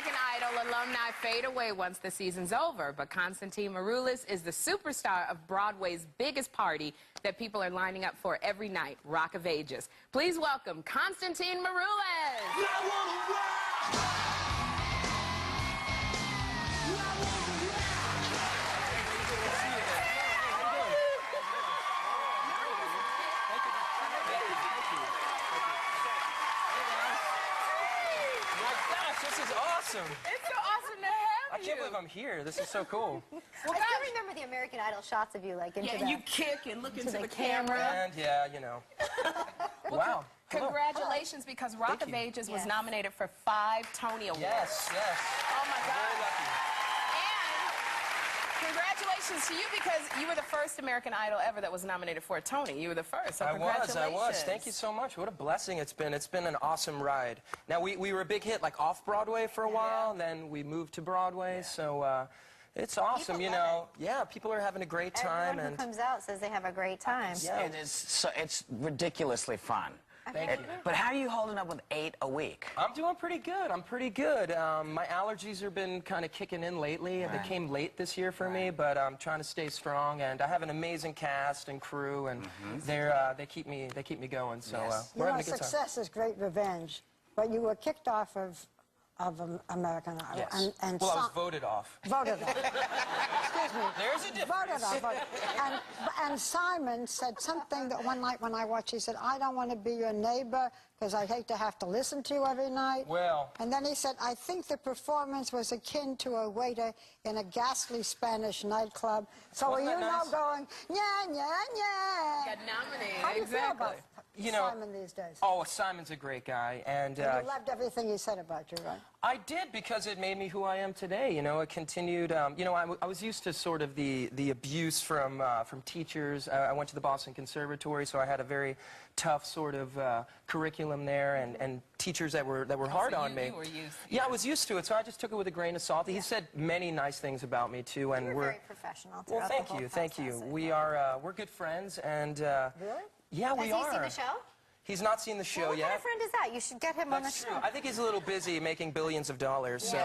American Idol alumni fade away once the season's over, but Constantine Maroulis is the superstar of Broadway's biggest party that people are lining up for every night, Rock of Ages. Please welcome Constantine Maroulis. This is awesome. It's so awesome to have I can't believe I'm here. This is so cool. Well, I still remember the American Idol shots of you, like, into you kick and look into the camera. And, yeah, you know. Wow. Congratulations, because Rock of Ages was nominated for 5 Tony Awards. Yes, yes. Oh, my God. Very lucky. And congratulations to you, because you were the first American Idol ever that was nominated for a Tony. You were the first, so congratulations. I was. Thank you so much. What a blessing it's been. It's been an awesome ride. Now, we were a big hit, like, off-Broadway for a while, and then we moved to Broadway, so... it's awesome, you know. Yeah, people are having a great time. Everyone who comes out says they have a great time. Yeah. It's ridiculously fun. Thank you. But how are you holding up with 8 a week? I'm doing pretty good. I'm pretty good. My allergies have been kind of kicking in lately. Right. They came late this year for me, but I'm trying to stay strong. And I have an amazing cast and crew, and they keep me going. So we're having a good time. Success is great revenge, but you were kicked off of American Idol. Yes. And well, I was voted off. Voted off. Excuse me. There's a difference. Voted off. And Simon said something that one night when I watched, he said, I don't want to be your neighbor because I hate to have to listen to you every night. Well. And then he said, I think the performance was akin to a waiter in a ghastly Spanish nightclub. So were you now going, yeah, yeah, yeah. Got nominated. How do you feel about Simon these days? Oh, Simon's a great guy. And you loved everything he said about you, right? I did, because it made me who I am today. You know, it continued. You know, I was used to sort of the abuse from teachers. I went to the Boston Conservatory, so I had a very tough sort of curriculum there, and teachers that were hard on me. You were used. Yeah, I was used to it, so I just took it with a grain of salt. He said many nice things about me too, and we're very professional. Well, thank you. We're good friends, and really? Yeah, we are. Has he seen the show? He's not seen the show yet. What kind of friend is that? You should get him on the show. I think he's a little busy making billions of dollars, so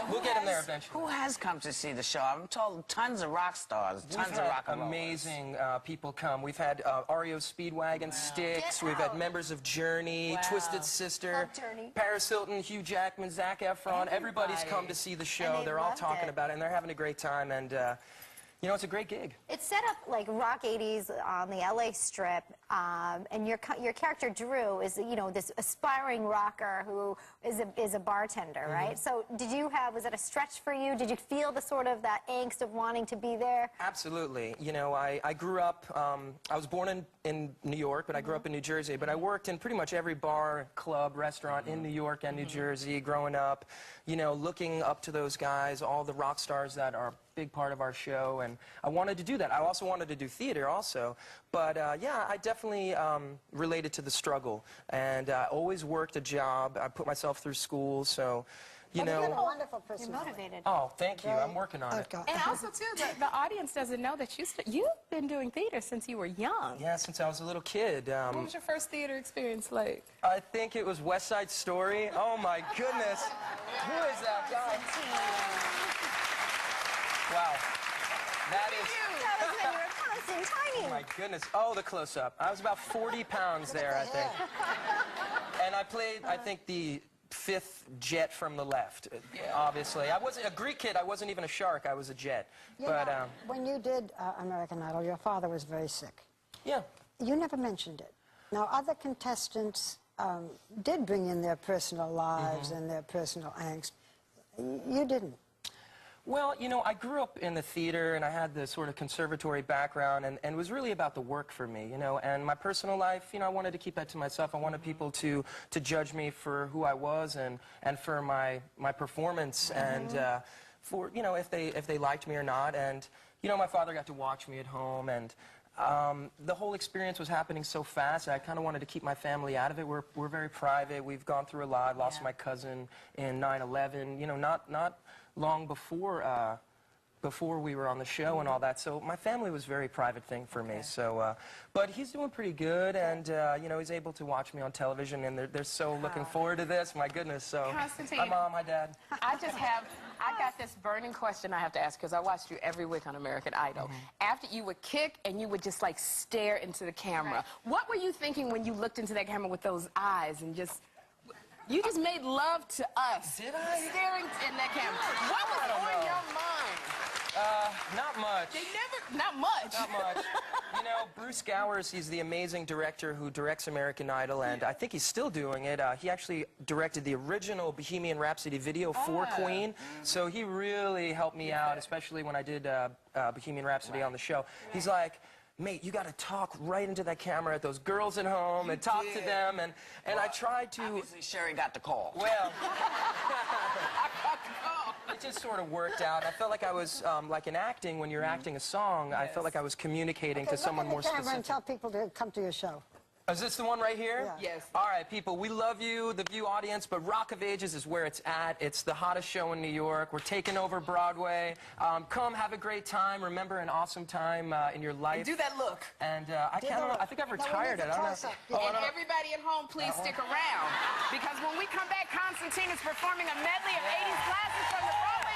we'll get him there eventually. Who has come to see the show? I'm told tons of rock stars, tons of rock and rollers. Amazing people come. We've had REO Speedwagon, Styx. We've had members of Journey, Twisted Sister, Paris Hilton, Hugh Jackman, Zac Efron. Everybody's come to see the show. They're all talking about it, and they're having a great time. And you know, it's a great gig. It's set up like Rock 80s on the LA Strip, and your character Drew is, you know, this aspiring rocker who is a bartender, right? So was it a stretch for you? Did you feel the sort of that angst of wanting to be there? Absolutely. You know, I grew up, I was born in New York, but I grew up in New Jersey, but I worked in pretty much every bar, club, restaurant in New York and New Jersey growing up, you know, looking up to those guys, all the rock stars that are big part of our show, and I wanted to do that. I also wanted to do theater also, but yeah, I definitely related to the struggle, and I always worked a job. I put myself through school, so you know. You're a wonderful person. You're motivated. Oh, thank you. I'm working on it. And also too, the audience doesn't know that you've been doing theater since you were young. Yeah, since I was a little kid. What was your first theater experience like? I think it was West Side Story. Oh my goodness, who is that guy? Wow. That is... That was when you were Constantine. Oh, my goodness. Oh, the close-up. I was about 40 pounds there, I think. And I played, I think, the 5th jet from the left, obviously. I wasn't a Greek kid. I wasn't even a shark. I was a jet. When you did American Idol, your father was very sick. Yeah. You never mentioned it. Now, other contestants did bring in their personal lives and their personal angst. You didn't. Well, you know, I grew up in the theater, and I had the sort of conservatory background, and it was really about the work for me, you know, and my personal life, you know, I wanted to keep that to myself. I wanted people to judge me for who I was and for my performance, and for, you know, if they liked me or not. And, you know, my father got to watch me at home, and the whole experience was happening so fast. I kind of wanted to keep my family out of it. We're very private. We've gone through a lot. Lost my cousin in 9/11. You know, not long before before we were on the show and all that, so my family was a very private thing for me. So, but he's doing pretty good, and you know, he's able to watch me on television, and they're so looking forward to this. My goodness. So, Constantine, hi Mom, hi Dad. I got this burning question I have to ask because I watched you every week on American Idol. After you would kick and you would just like stare into the camera, what were you thinking when you looked into that camera with those eyes and just? You just made love to us. Did I? Staring in that camera. What was on your mind? Not much. Not much. Not much. You know, Bruce Gowers, he's the amazing director who directs American Idol, and I think he's still doing it. He actually directed the original Bohemian Rhapsody video for Queen, so he really helped me out, especially when I did Bohemian Rhapsody on the show. He's like, mate, you got to talk right into that camera at those girls at home and talk to them, and I tried to... Obviously, Sherry got the call. Well... It just sort of worked out. I felt like I was, like in acting, when you're acting a song, I felt like I was communicating to someone more specific. And tell people to come to your show. Is this the one right here? Yeah. Yes. All right, people, we love you, the View audience, but Rock of Ages is where it's at. It's the hottest show in New York. We're taking over Broadway. Come, have a great time. Remember an awesome time in your life. Do that look. And I think I've retired it. I don't know. And everybody at home, please stick around. Because when we come back, Constantine is performing a medley of 80s classics from the Broadway.